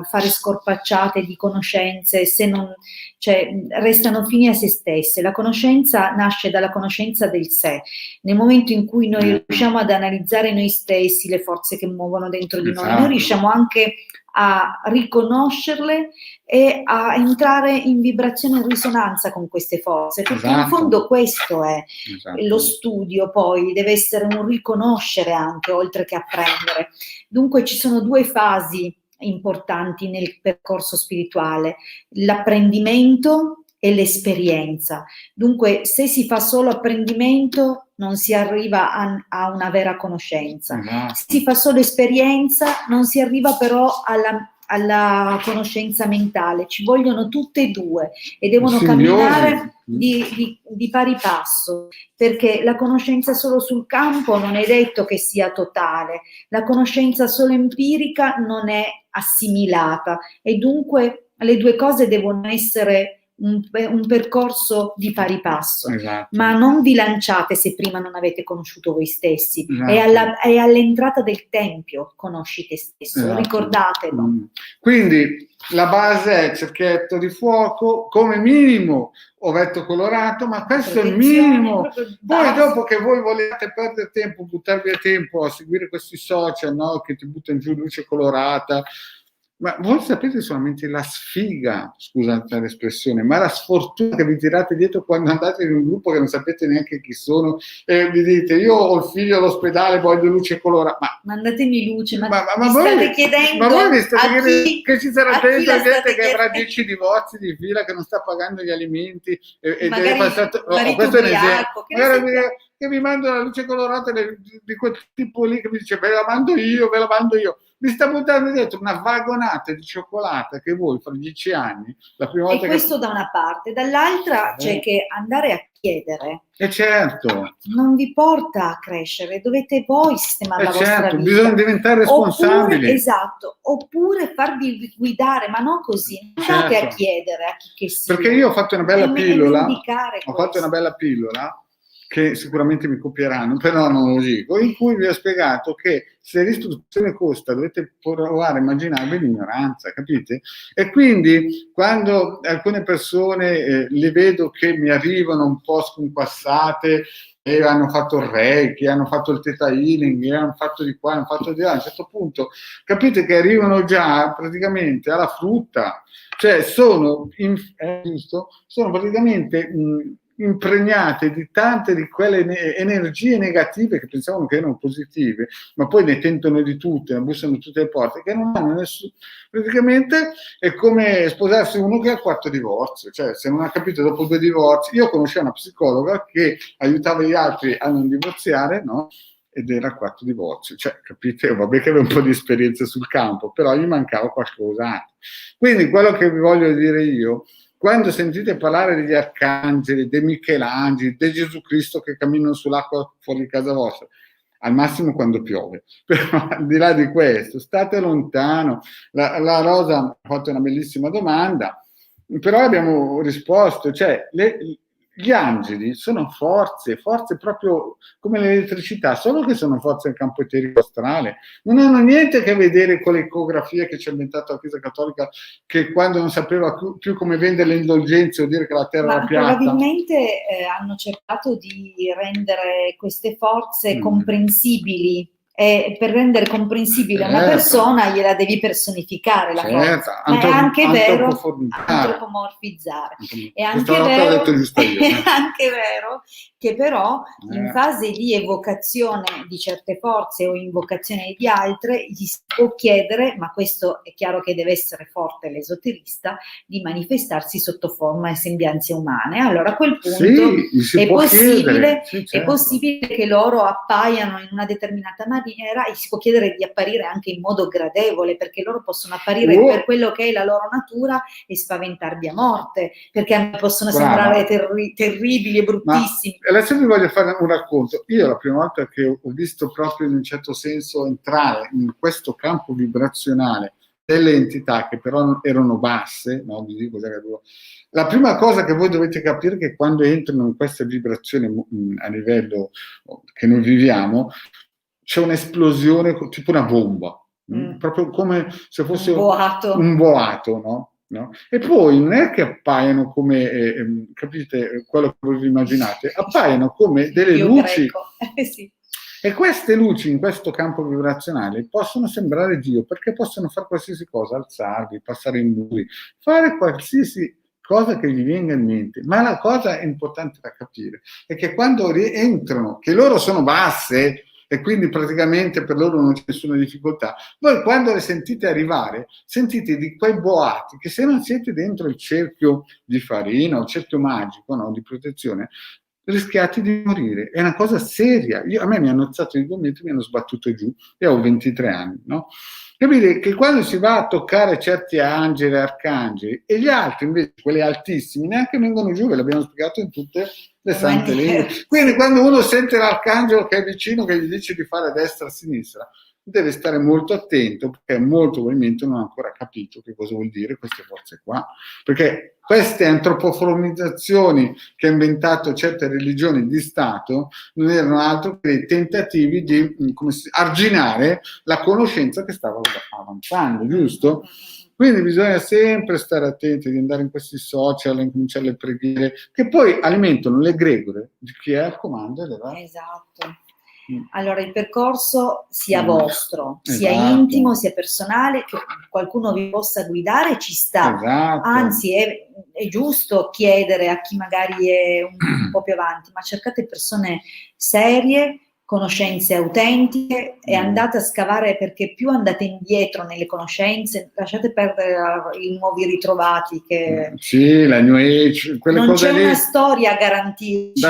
fare scorpacciate di conoscenze se non, cioè, restano fini a se stesse. La conoscenza nasce dalla conoscenza del sé. Nel momento in cui noi riusciamo ad analizzare noi stessi, le forze che muovono dentro di noi riusciamo anche a riconoscerle e a entrare in vibrazione e in risonanza con queste forze, perché in fondo questo è lo studio, poi deve essere un riconoscere anche, oltre che apprendere. Dunque ci sono due fasi importanti nel percorso spirituale: l'apprendimento e l'esperienza. Dunque, se si fa solo apprendimento non si arriva a una vera conoscenza. Se si fa solo esperienza non si arriva però alla conoscenza mentale. Ci vogliono tutte e due e devono camminare di pari passo, perché la conoscenza solo sul campo non è detto che sia totale, la conoscenza solo empirica non è assimilata, e dunque le due cose devono essere un percorso di pari passo. Ma non vi lanciate se prima non avete conosciuto voi stessi. È all'entrata del tempio conosci te stesso, ricordatelo. Quindi la base è cerchietto di fuoco, come minimo ovetto colorato, ma questo è il minimo. Poi dopo che voi volete perdere tempo, buttar via tempo a seguire questi social, no, che ti buttano giù luce colorata, ma voi sapete solamente la sfiga, scusate l'espressione, ma la sfortuna che vi tirate dietro quando andate in un gruppo che non sapete neanche chi sono e vi dite io ho il figlio all'ospedale, voglio luce colorata. Mandatemi luce, ma voi state chiedendo, ma voi mi state chiedendo che ci sarà dentro gente che avrà 10 divorzi di fila, che non sta pagando gli alimenti e deve passare... questo è un esempio. Che vi mando la luce colorata di quel tipo lì che mi dice ve la mando io. Mi sta buttando dietro una vagonata di cioccolata che voi fra 10 anni, la prima volta questo da una parte, dall'altra c'è che andare a chiedere certo non vi porta a crescere, dovete voi sistemare la vostra vita. Bisogna diventare responsabili. Oppure farvi guidare, ma non così, andate a chiedere a chi che sia. Perché io ho fatto una bella pillola, che sicuramente mi copieranno, però non lo dico, in cui vi ho spiegato che se l'istruzione costa dovete provare a immaginarvi l'ignoranza, capite? E quindi quando alcune persone le vedo che mi arrivano un po' sconquassate e hanno fatto il Reiki, hanno fatto il Theta Healing, hanno fatto di qua, hanno fatto di là, a un certo punto capite che arrivano già praticamente alla frutta, cioè sono praticamente... impregnate di tante di quelle energie negative che pensavano che erano positive, ma poi ne tentano di tutte, ne bussano tutte le porte, che non hanno nessuno. Praticamente è come sposarsi uno che ha 4 divorzi, cioè se non ha capito dopo 2 divorzi. Io conoscevo una psicologa che aiutava gli altri a non divorziare, no? Ed era 4 divorzi, cioè capite? Vabbè che aveva un po' di esperienza sul campo, però gli mancava qualcosa. Quindi quello che vi voglio dire io, quando sentite parlare degli arcangeli, dei Michelangeli, di Gesù Cristo che camminano sull'acqua fuori di casa vostra, al massimo quando piove, però al di là di questo, state lontano. La Rosa ha fatto una bellissima domanda, però abbiamo risposto, cioè gli angeli sono forze proprio come l'elettricità, solo che sono forze del campo eterico astrale, non hanno niente a che vedere con l'ecografia che ci ha inventato la Chiesa Cattolica, che quando non sapeva più come vendere le indulgenze o dire che la terra era piatta. Probabilmente hanno cercato di rendere queste forze comprensibili. E per rendere comprensibile una persona gliela devi personificare la forza, ma è anche vero antropomorfizzare. È anche vero, è anche vero che però in fase di evocazione di certe forze o invocazione di altre gli si può chiedere, ma questo è chiaro che deve essere forte l'esoterista, di manifestarsi sotto forma e sembianze umane. Allora a quel punto è possibile che loro appaiano in una determinata maniera e si può chiedere di apparire anche in modo gradevole, perché loro possono apparire per quello che è la loro natura e spaventarvi a morte, perché possono sembrare terribili e bruttissimi. Ma adesso vi voglio fare un racconto. Io la prima volta che ho visto proprio in un certo senso entrare in questo campo vibrazionale delle entità che però erano basse, no? Vi dico, la prima cosa che voi dovete capire è che quando entrano in queste vibrazioni a livello che noi viviamo, c'è un'esplosione tipo una bomba, proprio come se fosse un boato, no? No? E poi non è che appaiono come, capite quello che voi vi immaginate, appaiono come delle luci. Sì. E queste luci in questo campo vibrazionale possono sembrare Dio, perché possono fare qualsiasi cosa, alzarvi, passare in muri, fare qualsiasi cosa che gli venga in mente. Ma la cosa importante da capire è che quando rientrano, che loro sono basse, e quindi praticamente per loro non c'è nessuna difficoltà, voi quando le sentite arrivare, sentite di quei boati che se non siete dentro il cerchio di farina o il cerchio magico, no, di protezione, rischiate di morire. È una cosa seria. A me mi hanno alzato i gomiti, mi hanno sbattuto giù e ho 23 anni, no? Capite che quando si va a toccare certi angeli, arcangeli, e gli altri invece, quelli altissimi, neanche vengono giù, ve l'abbiamo spiegato in tutte le sante lingue. Quindi quando uno sente l'arcangelo che è vicino, che gli dice di fare a destra a sinistra, deve stare molto attento, perché molto probabilmente non ha ancora capito che cosa vuol dire queste forze qua, perché queste antropoformizzazioni che ha inventato certe religioni di Stato non erano altro che dei tentativi di arginare la conoscenza che stava avanzando, giusto? Quindi bisogna sempre stare attenti di andare in questi social, incominciare le preghiere, che poi alimentano l'egregore di chi è al comando della... Esatto. Allora il percorso sia vostro, sia intimo, sia personale, che qualcuno vi possa guidare, ci sta. Anzi è giusto chiedere a chi magari è un po' più avanti, ma cercate persone serie, conoscenze autentiche e andate a scavare, perché più andate indietro nelle conoscenze, lasciate perdere i nuovi ritrovati che sì, la New Age, quelle non cose c'è lì. una storia a garantirci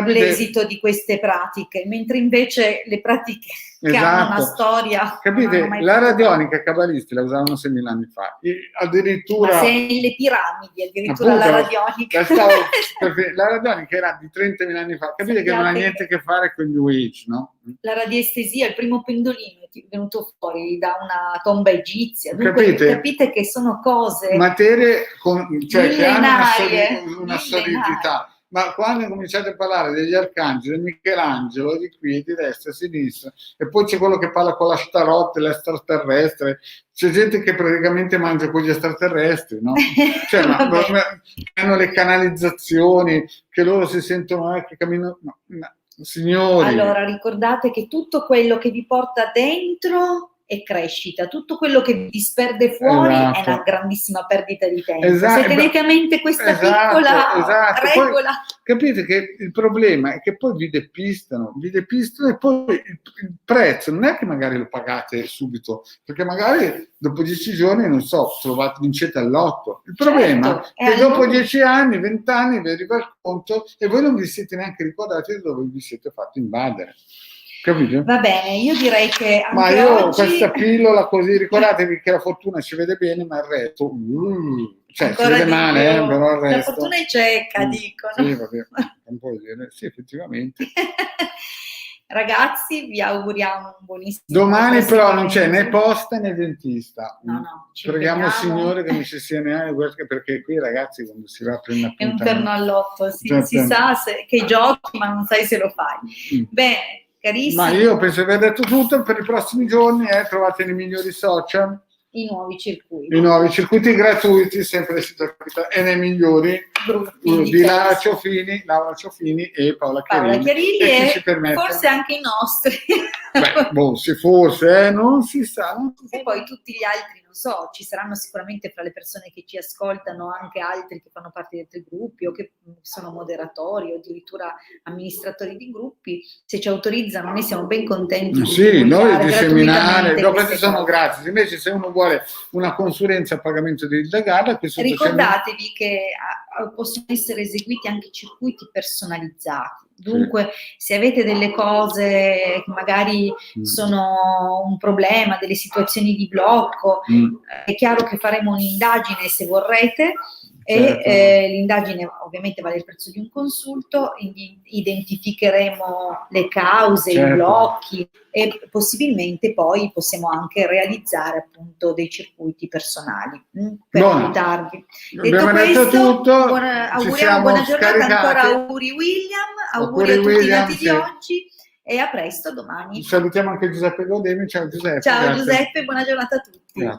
l'esito di queste pratiche, mentre invece le pratiche che hanno una storia, capite, la radionica cabalisti la usavano 6.000 anni fa, addirittura ma se nelle piramidi addirittura appunto, la radionica la radionica era di 30.000 anni fa, capite che non ha niente a che fare con New Age, no? La radiestesia, il primo pendolino è venuto fuori da una tomba egizia, dunque capite che sono cose materie che hanno una solidità. Ma quando cominciate a parlare degli arcangeli, di Michelangelo, di qui, di destra, a sinistra, e poi c'è quello che parla con la starotte, l'extraterrestre, c'è gente che praticamente mangia con gli extraterrestri, no? Cioè, hanno le canalizzazioni, che loro si sentono che camminano... No, signori. Allora, ricordate che tutto quello che vi porta dentro è crescita, tutto quello che vi disperde fuori è una grandissima perdita di tempo. Se tenete a mente questa piccola regola. Poi, capite che il problema è che poi vi depistano e poi il prezzo non è che magari lo pagate subito, perché magari dopo 10 giorni, non so, vincete all'8. Il problema è che dopo 10 anni, 20 anni vi arriva il conto e voi non vi siete neanche ricordati di dove vi siete fatti invadere. capito? Va bene, io direi che anche Ma io oggi... questa pillola così, ricordatevi che la fortuna si vede bene, ma il resto, cioè si Ancora vede di male, più. però il La resto... fortuna è cieca, dicono. Sì, vabbè, non puoi dire, sì, effettivamente. Ragazzi, vi auguriamo un buonissimo Domani però non c'è né proseguimento. posta né dentista. No, ci Preghiamo il impegniamo. Signore che non ci sia neanche, perché qui ragazzi quando si va a prendere È un appuntamento... terno all'otto, si sa che giochi, ma non sai se lo fai. Bene, carissimi. Ma io penso di aver detto tutto. Per i prossimi giorni trovate nei migliori social i nuovi circuiti gratuiti, sempre si capita, e nei migliori di Laura Ciofini e Paola Chiarilli, e chi si permette, forse anche i nostri. Se forse, non si sa. E poi tutti gli altri, non so, ci saranno sicuramente fra le persone che ci ascoltano anche altri che fanno parte di altri gruppi o che sono moderatori o addirittura amministratori di gruppi. Se ci autorizzano, noi siamo ben contenti sì, noi di seminare, dopo queste sono cose. gratis. Invece se uno vuole una consulenza a pagamento di Hilda Garda, ricordatevi che possono essere eseguiti anche circuiti personalizzati. Dunque, se avete delle cose che magari sono un problema, delle situazioni di blocco, è chiaro che faremo un'indagine se vorrete. Certo. E l'indagine ovviamente vale il prezzo di un consulto, identificheremo le cause, certo, i blocchi e possibilmente poi possiamo anche realizzare appunto dei circuiti personali per aiutarvi. Detto questo, auguriamo buona giornata, ancora auguri William, auguri a tutti i nati di oggi e a presto domani. Salutiamo anche Giuseppe Godemi. Ciao Giuseppe. Ciao Giuseppe, buona giornata a tutti.